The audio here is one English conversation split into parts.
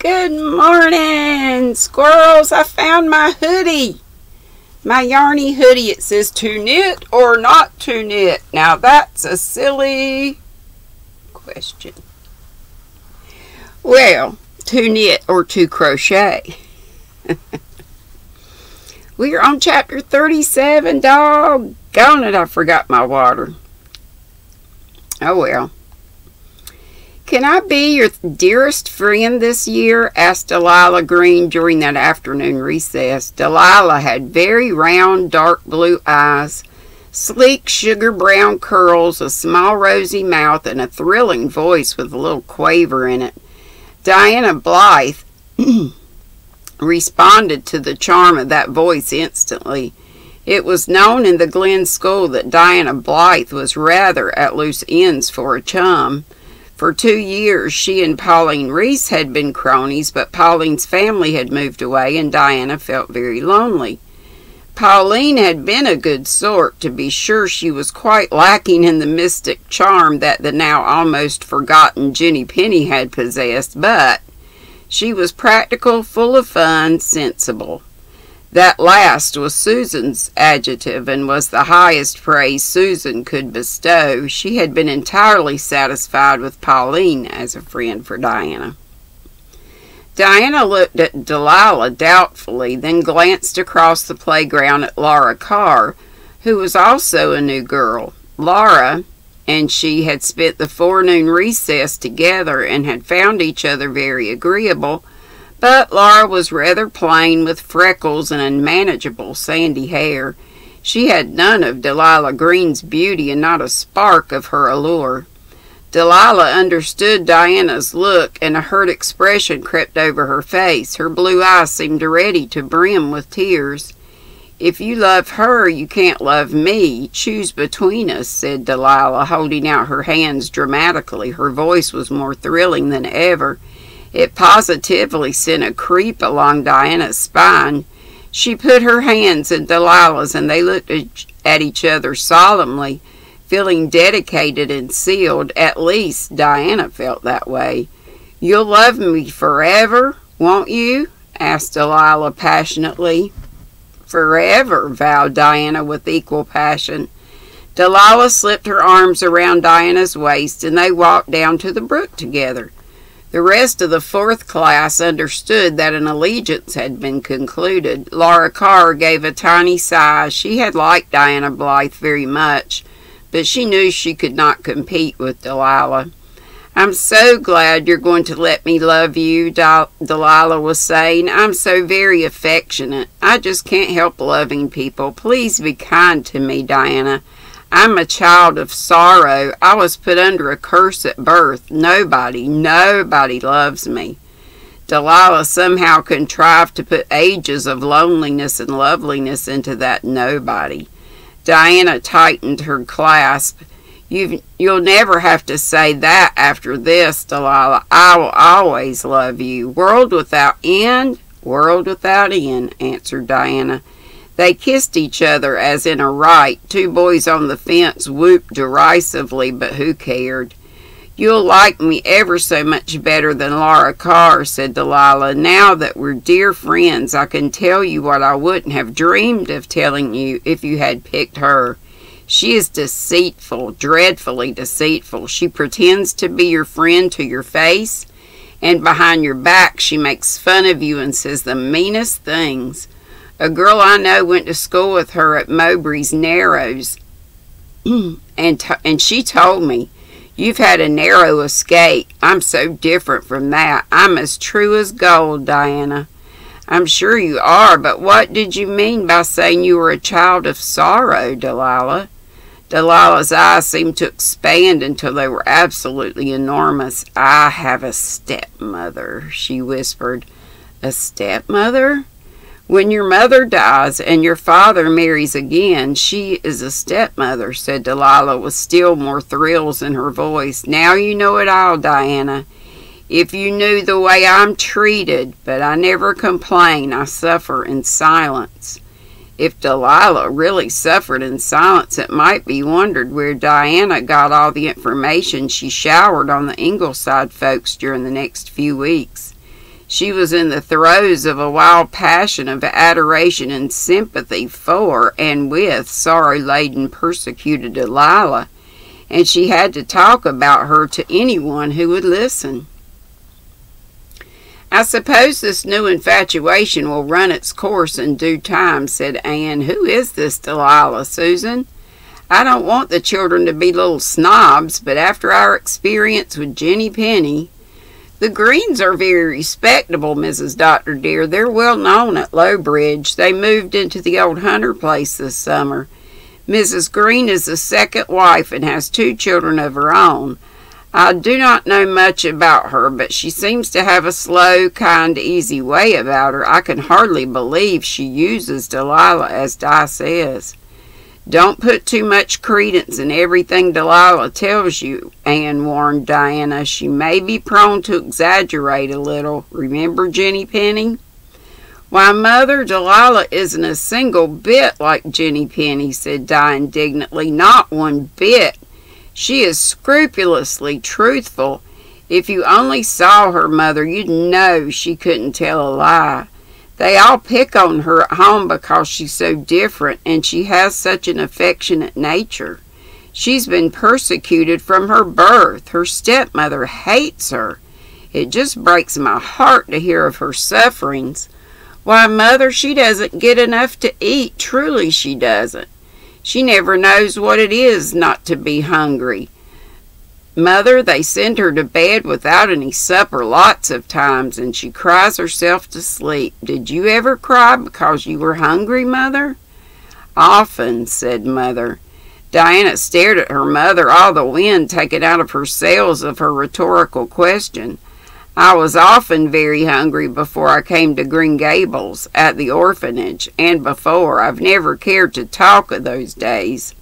Good morning, squirrels. I found my hoodie. My yarny hoodie. It says to knit or not to knit. Now that's a silly question. Well, to knit or to crochet. We're on chapter 37. Doggone it, I forgot my water. Oh well. Can I be your dearest friend this year? Asked Delilah Green during that afternoon recess. Delilah had very round, dark blue eyes, sleek sugar brown curls, a small rosy mouth, and a thrilling voice with a little quaver in it. Diana Blythe responded to the charm of that voice instantly. It was known in the Glen school that Diana Blythe was rather at loose ends for a chum. For 2 years, she and Pauline Reese had been cronies, but Pauline's family had moved away, and Diana felt very lonely. Pauline had been a good sort. To be sure, she was quite lacking in the mystic charm that the now almost forgotten Jenny Penny had possessed, but she was practical, full of fun, sensible. That last was Susan's adjective, and was the highest praise Susan could bestow. She had been entirely satisfied with Pauline as a friend for Diana. Diana looked at Delilah doubtfully, then glanced across the playground at Laura Carr, who was also a new girl. Laura and she had spent the forenoon recess together and had found each other very agreeable, but Laura was rather plain, with freckles and unmanageable sandy hair. She had none of Delilah Green's beauty and not a spark of her allure. Delilah understood Diana's look, and a hurt expression crept over her face. Her blue eyes seemed ready to brim with tears. "If you love her, you can't love me. Choose between us," said Delilah, holding out her hands dramatically. Her voice was more thrilling than ever. It positively sent a creep along Diana's spine. She put her hands in Delilah's, and they looked at each other solemnly, feeling dedicated and sealed. At least Diana felt that way. "You'll love me forever, won't you?" asked Delilah passionately. "Forever," vowed Diana with equal passion. Delilah slipped her arms around Diana's waist, and they walked down to the brook together. The rest of the 4th class understood that an allegiance had been concluded. Laura Carr gave a tiny sigh. She had liked Diana Blythe very much, but she knew she could not compete with Delilah. "I'm so glad you're going to let me love you," Delilah was saying. "I'm so very affectionate. I just can't help loving people. Please be kind to me, Diana. I'm a child of sorrow. I was put under a curse at birth. Nobody loves me." Delilah somehow contrived to put ages of loneliness and loveliness into that nobody. Diana tightened her clasp. You'll never have to say that after this, Delilah. I will always love you. World without end, world without end, answered Diana. They kissed each other as in a rite. 2 boys on the fence whooped derisively, but who cared? "You'll like me ever so much better than Laura Carr," said Delilah. "Now that we're dear friends, I can tell you what I wouldn't have dreamed of telling you if you had picked her. She is deceitful, dreadfully deceitful. She pretends to be your friend to your face, and behind your back she makes fun of you and says the meanest things. A girl I know went to school with her at Mowbray's Narrows, and she told me, 'You've had a narrow escape.' I'm so different from that. I'm as true as gold, Diana." "I'm sure you are, but what did you mean by saying you were a child of sorrow, Delilah?" Delilah's eyes seemed to expand until they were absolutely enormous. "I have a stepmother," she whispered. "A stepmother? When your mother dies and your father marries again, she is a stepmother," said Delilah with still more thrills in her voice. "Now you know it all, Diana. If you knew the way I'm treated, but I never complain. I suffer in silence." If Delilah really suffered in silence, it might be wondered where Diana got all the information she showered on the Ingleside folks during the next few weeks. She was in the throes of a wild passion of adoration and sympathy for and with sorrow-laden, persecuted Delilah, and she had to talk about her to anyone who would listen. "I suppose this new infatuation will run its course in due time," said Anne. "Who is this Delilah, Susan? I don't want the children to be little snobs, but after our experience with Jenny Penny—" "The Greens are very respectable, Mrs. Dr. dear. They're well known at Lowbridge. They moved into the old Hunter place this summer. Mrs. Green is the second wife and has 2 children of her own. I do not know much about her, but she seems to have a slow, kind, easy way about her. I can hardly believe she uses Delilah as Di says." "Don't put too much credence in everything Delilah tells you," Anne warned Diana. "She may be prone to exaggerate a little. Remember Jenny Penny?" "Why, Mother, Delilah isn't a single bit like Jenny Penny," said Di indignantly. "Not one bit. She is scrupulously truthful. If you only saw her, Mother, you'd know she couldn't tell a lie. They all pick on her at home because she's so different, and she has such an affectionate nature. She's been persecuted from her birth. Her stepmother hates her. It just breaks my heart to hear of her sufferings. Why, Mother, she doesn't get enough to eat. Truly she doesn't. She never knows what it is not to be hungry. Mother, they send her to bed without any supper lots of times, and she cries herself to sleep. Did you ever cry because you were hungry, Mother?" "Often," said Mother. Diana stared at her mother, all the wind taken out of her sails of her rhetorical question. "I was often very hungry before I came to Green Gables, at the orphanage, and before. I've never cared to talk of those days."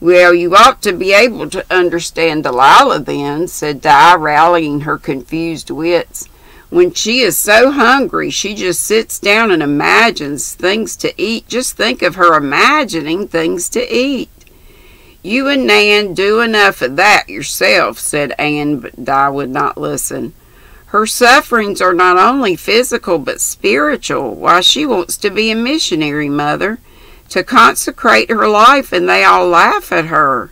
"Well, you ought to be able to understand Delilah then," said Di, rallying her confused wits. "When she is so hungry, she just sits down and imagines things to eat. Just think of her imagining things to eat." "You and Nan do enough of that yourself," said Anne, but Di would not listen. "Her sufferings are not only physical but spiritual. Why, she wants to be a missionary, Mother, to consecrate her life, and they all laugh at her."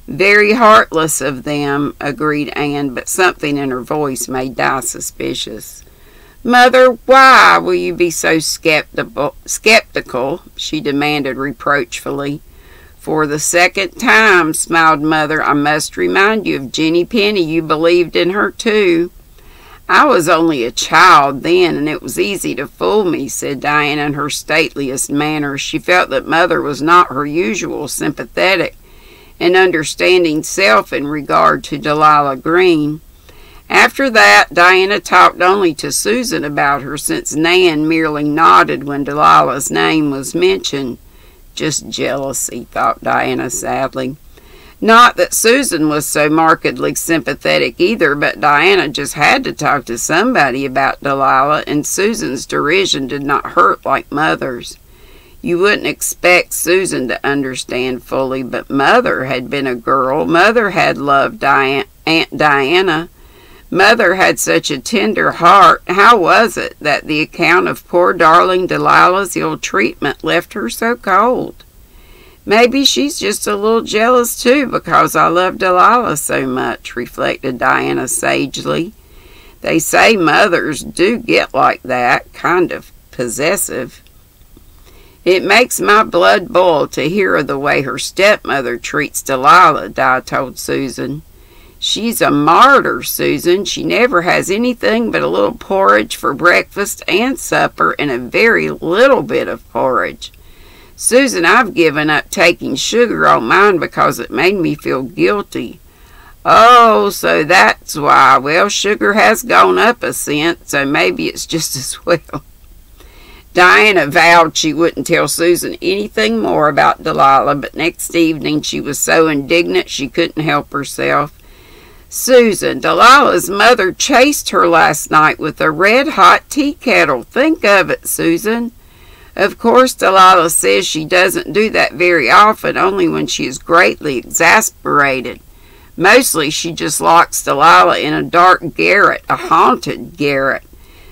"Very heartless of them," agreed Anne, but something in her voice made Di suspicious. "Mother, why will you be so skeptical?" she demanded reproachfully. "For the second time," smiled Mother, "I must remind you of Jenny Penny. You believed in her too." "I was only a child then, and it was easy to fool me," said Diana in her stateliest manner. She felt that Mother was not her usual sympathetic and understanding self in regard to Delilah Green. After that, Diana talked only to Susan about her, since Nan merely nodded when Delilah's name was mentioned. Just jealousy, thought Diana sadly. Not that Susan was so markedly sympathetic either, but Diana just had to talk to somebody about Delilah, and Susan's derision did not hurt like Mother's. You wouldn't expect Susan to understand fully, but Mother had been a girl. Mother had loved Aunt Diana. Mother had such a tender heart. How was it that the account of poor darling Delilah's ill treatment left her so cold? "Maybe she's just a little jealous too, because I love Delilah so much," reflected Diana sagely. "They say mothers do get like that, kind of possessive." "It makes my blood boil to hear of the way her stepmother treats Delilah," Di told Susan. "She's a martyr, Susan. She never has anything but a little porridge for breakfast and supper, and a very little bit of porridge. Susan, I've given up taking sugar on mine because it made me feel guilty." "Oh, so that's why. Well, sugar has gone up a cent, so maybe it's just as well." Diana vowed she wouldn't tell Susan anything more about Delilah, but next evening she was so indignant she couldn't help herself. "Susan, Delilah's mother chased her last night with a red-hot tea kettle. Think of it, Susan. Of course, Delilah says she doesn't do that very often, only when she is greatly exasperated. Mostly she just locks Delilah in a dark garret, a haunted garret.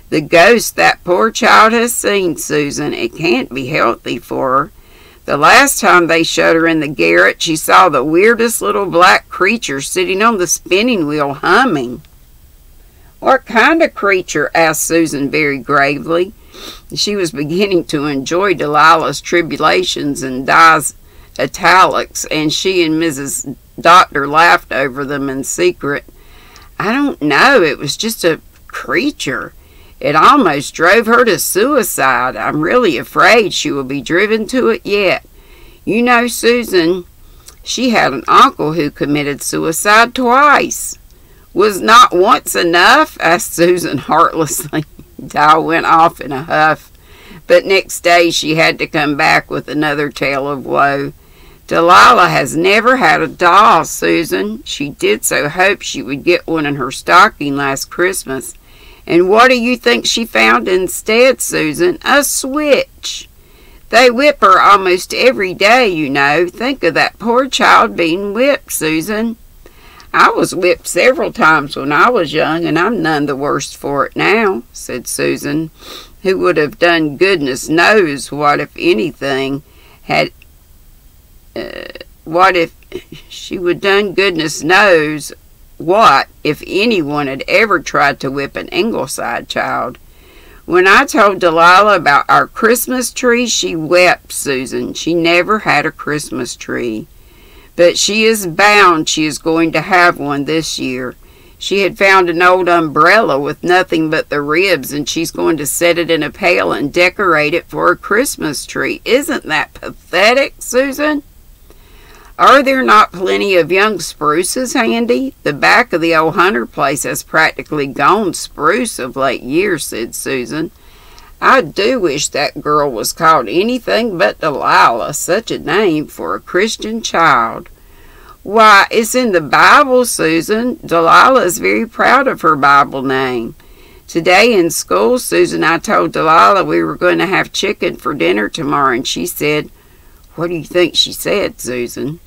The ghost that poor child has seen, Susan. It can't be healthy for her. The last time they showed her in the garret, she saw the weirdest little black creature sitting on the spinning wheel humming." "What kind of creature?" asked Susan very gravely. She was beginning to enjoy Delilah's tribulations and Di's italics, and she and Mrs. Doctor laughed over them in secret. "I don't know. It was just a creature. It almost drove her to suicide. I'm really afraid she will be driven to it yet. You know, Susan, she had an uncle who committed suicide twice." "Was not once enough?" asked Susan heartlessly. Di went off in a huff, but next day she had to come back with another tale of woe. "Delilah has never had a doll, Susan. She did so hope she would get one in her stocking last Christmas. And what do you think she found instead, Susan? A switch. They whip her almost every day, you know. Think of that poor child being whipped, Susan." "I was whipped several times when I was young, and I'm none the worse for it now," said Susan, who would have done goodness knows what if anything had she would done goodness knows what if anyone had ever tried to whip an Ingleside child. "When I told Delilah about our Christmas tree, she wept, Susan. She never had a Christmas tree. But she is bound she is going to have one this year. She had found an old umbrella with nothing but the ribs, and she's going to set it in a pail and decorate it for a Christmas tree. Isn't that pathetic, Susan?" "Are there not plenty of young spruces handy? The back of the old Hunter place has practically gone spruce of late years," said Susan. "I do wish that girl was called anything but Delilah, such a name for a Christian child." "Why, it's in the Bible, Susan. Delilah is very proud of her Bible name. Today in school, Susan, I told Delilah we were going to have chicken for dinner tomorrow, and she said—" "What do you think she said, Susan?"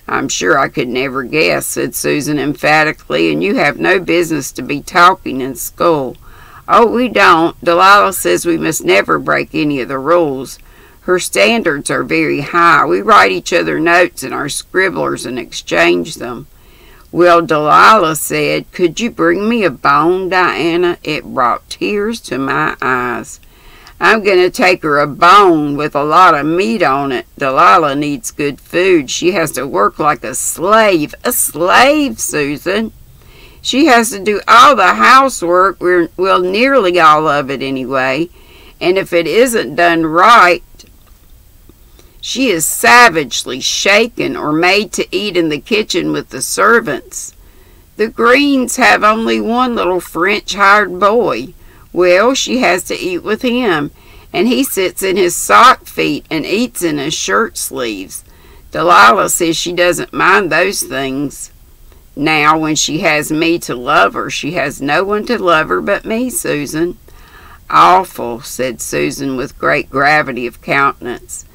"I'm sure I could never guess," said Susan emphatically, "and you have no business to be talking in school." "Oh, we don't. Delilah says we must never break any of the rules. Her standards are very high. We write each other notes in our scribblers and exchange them." "Well," Delilah said, "could you bring me a bone, Diana?" It brought tears to my eyes. "I'm going to take her a bone with a lot of meat on it. Delilah needs good food. She has to work like a slave." "A slave, Susan?" "She has to do all the housework, well, nearly all of it anyway. And if it isn't done right, she is savagely shaken or made to eat in the kitchen with the servants. The Greens have only one little French hired boy. Well, she has to eat with him, and he sits in his sock feet and eats in his shirt sleeves. Delilah says she doesn't mind those things. Now, when she has me to love her, she has no one to love her but me, Susan." "Awful," said Susan with great gravity of countenance.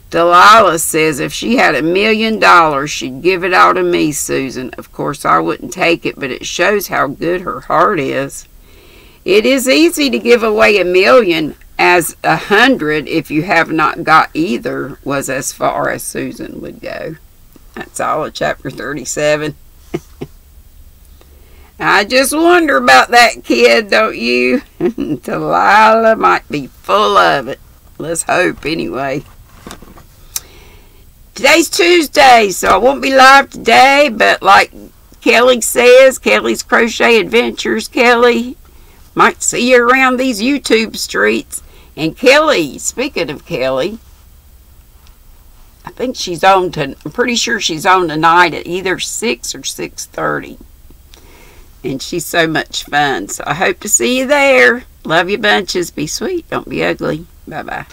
"Delilah says if she had $1 million, she'd give it all to me, Susan. Of course, I wouldn't take it, but it shows how good her heart is." "It is easy to give away $1 million as 100 if you have not got either," was as far as Susan would go. That's all of chapter 37. I just wonder about that kid, don't you? Delilah might be full of it. Let's hope, anyway. Today's Tuesday, so I won't be live today, but like Kelly says, Kelly's Crochet Adventures, Kelly, might see you around these YouTube streets. And Kelly, speaking of Kelly, I think she's on I'm pretty sure she's on tonight at either 6 or 6:30. And she's so much fun. So I hope to see you there. Love you bunches. Be sweet. Don't be ugly. Bye-bye.